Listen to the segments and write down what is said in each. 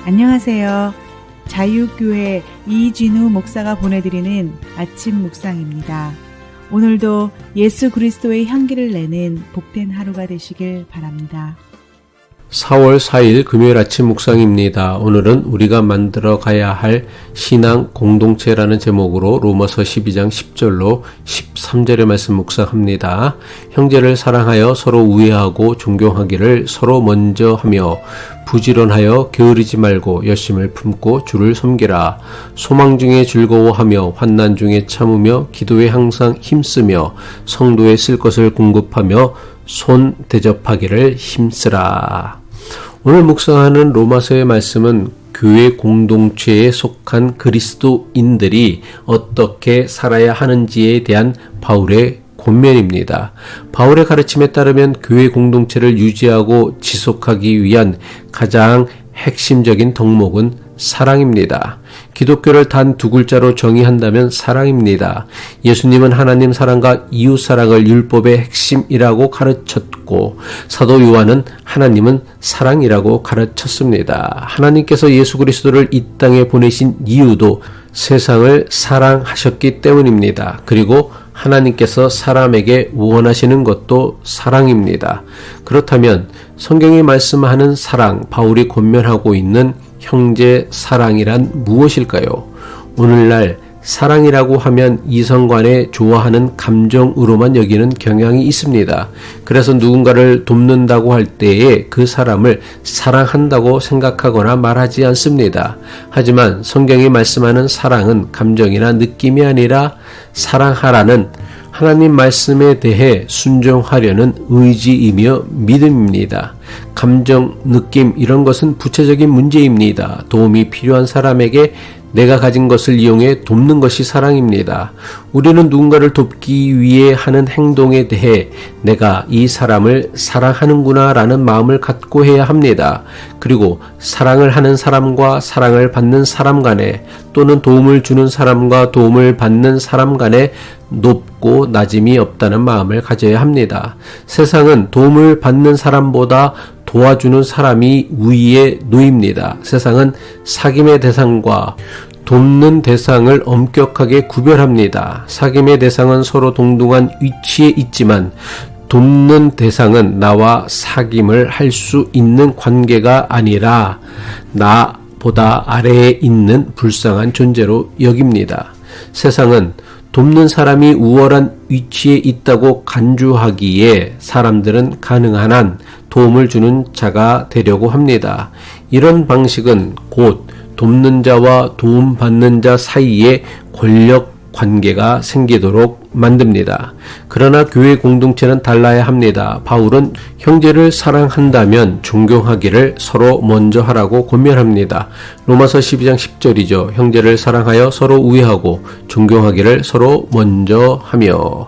안녕하세요. 자유교회 이진우 목사가 보내드리는 아침 묵상입니다. 오늘도 예수 그리스도의 향기를 내는 복된 하루가 되시길 바랍니다. 4월 4일 금요일 아침 묵상입니다. 오늘은 우리가 만들어 가야 할 신앙 공동체라는 제목으로 로마서 12장 10절로 13절의 말씀 묵상합니다. 형제를 사랑하여 서로 우애하고 존경하기를 서로 먼저 하며 부지런하여 게으르지 말고 열심을 품고 주를 섬기라. 소망 중에 즐거워하며 환난 중에 참으며 기도에 항상 힘쓰며 성도에 쓸 것을 공급하며 손 대접하기를 힘쓰라. 오늘 묵상하는 로마서의 말씀은 교회 공동체에 속한 그리스도인들이 어떻게 살아야 하는지에 대한 바울의 권면입니다. 바울의 가르침에 따르면 교회 공동체를 유지하고 지속하기 위한 가장 핵심적인 덕목은 사랑입니다. 기독교를 단 두 글자로 정의한다면 사랑입니다. 예수님은 하나님 사랑과 이웃 사랑을 율법의 핵심이라고 가르쳤고 사도 요한은 하나님은 사랑이라고 가르쳤습니다. 하나님께서 예수 그리스도를 이 땅에 보내신 이유도 세상을 사랑하셨기 때문입니다. 그리고 하나님께서 사람에게 원하시는 것도 사랑입니다. 그렇다면 성경이 말씀하는 사랑, 바울이 권면하고 있는 형제 사랑이란 무엇일까요? 오늘날 사랑이라고 하면 이성 간에 좋아하는 감정으로만 여기는 경향이 있습니다. 그래서 누군가를 돕는다고 할 때에 그 사람을 사랑한다고 생각하거나 말하지 않습니다. 하지만 성경이 말씀하는 사랑은 감정이나 느낌이 아니라 사랑하라는 하나님 말씀에 대해 순종하려는 의지이며 믿음입니다. 감정, 느낌 이런 것은 부차적인 문제입니다. 도움이 필요한 사람에게 내가 가진 것을 이용해 돕는 것이 사랑입니다. 우리는 누군가를 돕기 위해 하는 행동에 대해 내가 이 사람을 사랑하는구나 라는 마음을 갖고 해야 합니다. 그리고 사랑을 하는 사람과 사랑을 받는 사람 간에 또는 도움을 주는 사람과 도움을 받는 사람 간에 높고 낮음이 없다는 마음을 가져야 합니다. 세상은 도움을 받는 사람보다 도와주는 사람이 우위에 놓입니다. 세상은 사귐의 대상과 돕는 대상을 엄격하게 구별합니다. 사귐의 대상은 서로 동등한 위치에 있지만 돕는 대상은 나와 사귐을 할 수 있는 관계가 아니라 나보다 아래에 있는 불쌍한 존재로 여깁니다. 세상은 돕는 사람이 우월한 위치에 있다고 간주하기에 사람들은 가능한 한 도움을 주는 자가 되려고 합니다. 이런 방식은 곧 돕는 자와 도움받는 자 사이에 권력 관계가 생기도록 만듭니다. 그러나 교회 공동체는 달라야 합니다. 바울은 형제를 사랑한다면 존경하기를 서로 먼저 하라고 권면합니다. 로마서 12장 10절이죠. 형제를 사랑하여 서로 우애하고 존경하기를 서로 먼저 하며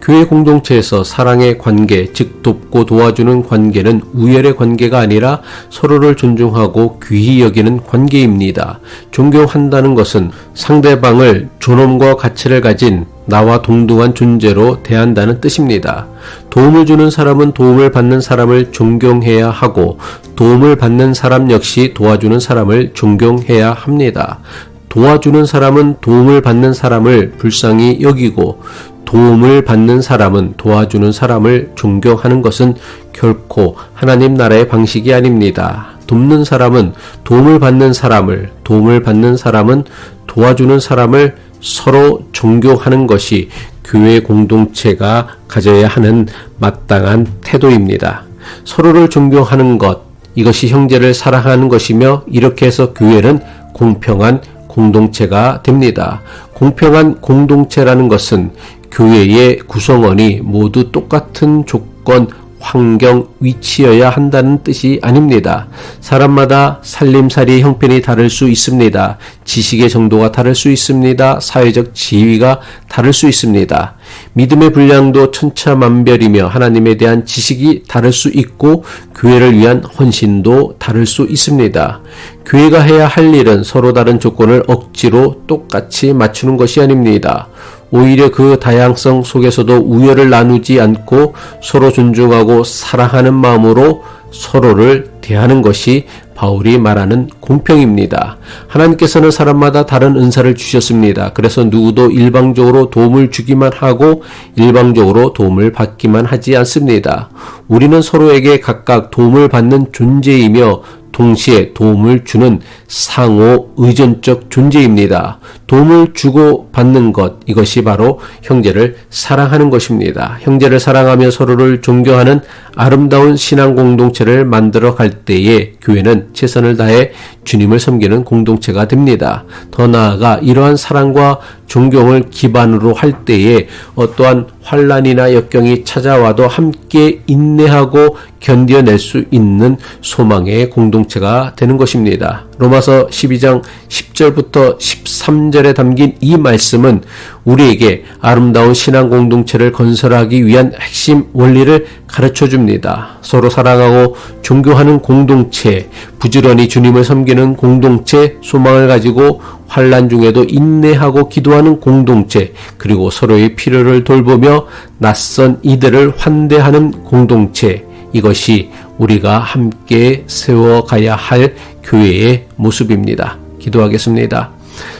교회 공동체에서 사랑의 관계, 즉 돕고 도와주는 관계는 우열의 관계가 아니라 서로를 존중하고 귀히 여기는 관계입니다. 존경한다는 것은 상대방을 존엄과 가치를 가진 나와 동등한 존재로 대한다는 뜻입니다. 도움을 주는 사람은 도움을 받는 사람을 존경해야 하고 도움을 받는 사람 역시 도와주는 사람을 존경해야 합니다. 도와주는 사람은 도움을 받는 사람을 불쌍히 여기고 도움을 받는 사람은 도와주는 사람을 존경하는 것은 결코 하나님 나라의 방식이 아닙니다. 돕는 사람은 도움을 받는 사람을, 도움을 받는 사람은 도와주는 사람을 서로 존경하는 것이 교회 공동체가 가져야 하는 마땅한 태도입니다. 서로를 존경하는 것, 이것이 형제를 사랑하는 것이며 이렇게 해서 교회는 공평한 공동체가 됩니다. 공평한 공동체라는 것은 교회의 구성원이 모두 똑같은 조건, 환경, 위치여야 한다는 뜻이 아닙니다. 사람마다 살림살이의 형편이 다를 수 있습니다. 지식의 정도가 다를 수 있습니다. 사회적 지위가 다를 수 있습니다. 믿음의 분량도 천차만별이며 하나님에 대한 지식이 다를 수 있고 교회를 위한 헌신도 다를 수 있습니다. 교회가 해야 할 일은 서로 다른 조건을 억지로 똑같이 맞추는 것이 아닙니다. 오히려 그 다양성 속에서도 우열을 나누지 않고 서로 존중하고 사랑하는 마음으로 서로를 대하는 것이 바울이 말하는 공평입니다. 하나님께서는 사람마다 다른 은사를 주셨습니다. 그래서 누구도 일방적으로 도움을 주기만 하고 일방적으로 도움을 받기만 하지 않습니다. 우리는 서로에게 각각 도움을 받는 존재이며 동시에 도움을 주는 상호 의존적 존재입니다. 도움을 주고 받는 것, 이것이 바로 형제를 사랑하는 것입니다. 형제를 사랑하며 서로를 존경하는 아름다운 신앙 공동체를 만들어 갈 때에 교회는 최선을 다해 주님을 섬기는 공동체가 됩니다. 더 나아가 이러한 사랑과 존경을 기반으로 할 때에 어떠한 환난이나 역경이 찾아와도 함께 인내하고 견뎌낼 수 있는 소망의 공동체가 되는 것입니다. 로마서 12장 10절부터 13절에 담긴 이 말씀은 우리에게 아름다운 신앙 공동체를 건설하기 위한 핵심 원리를 가르쳐 줍니다. 서로 사랑하고 존경하는 공동체, 부지런히 주님을 섬기는 공동체, 소망을 가지고 환난 중에도 인내하고 기도하는 공동체, 그리고 서로의 필요를 돌보며 낯선 이들을 환대하는 공동체, 이것이 우리가 함께 세워가야 할 교회의 모습입니다. 기도하겠습니다.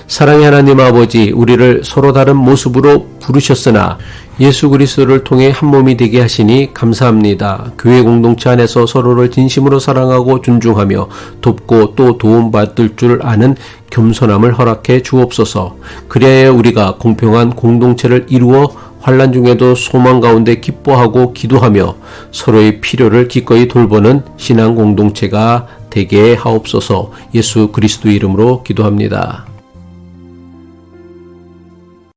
사랑의 하나님 아버지, 우리를 서로 다른 모습으로 부르셨으나 예수 그리스도를 통해 한 몸이 되게 하시니 감사합니다. 교회 공동체 안에서 서로를 진심으로 사랑하고 존중하며 돕고 또 도움받을 줄 아는 겸손함을 허락해 주옵소서. 그래야 우리가 공평한 공동체를 이루어 환난 중에도 소망 가운데 기뻐하고 기도하며 서로의 필요를 기꺼이 돌보는 신앙 공동체가 되게 하옵소서. 예수 그리스도 이름으로 기도합니다.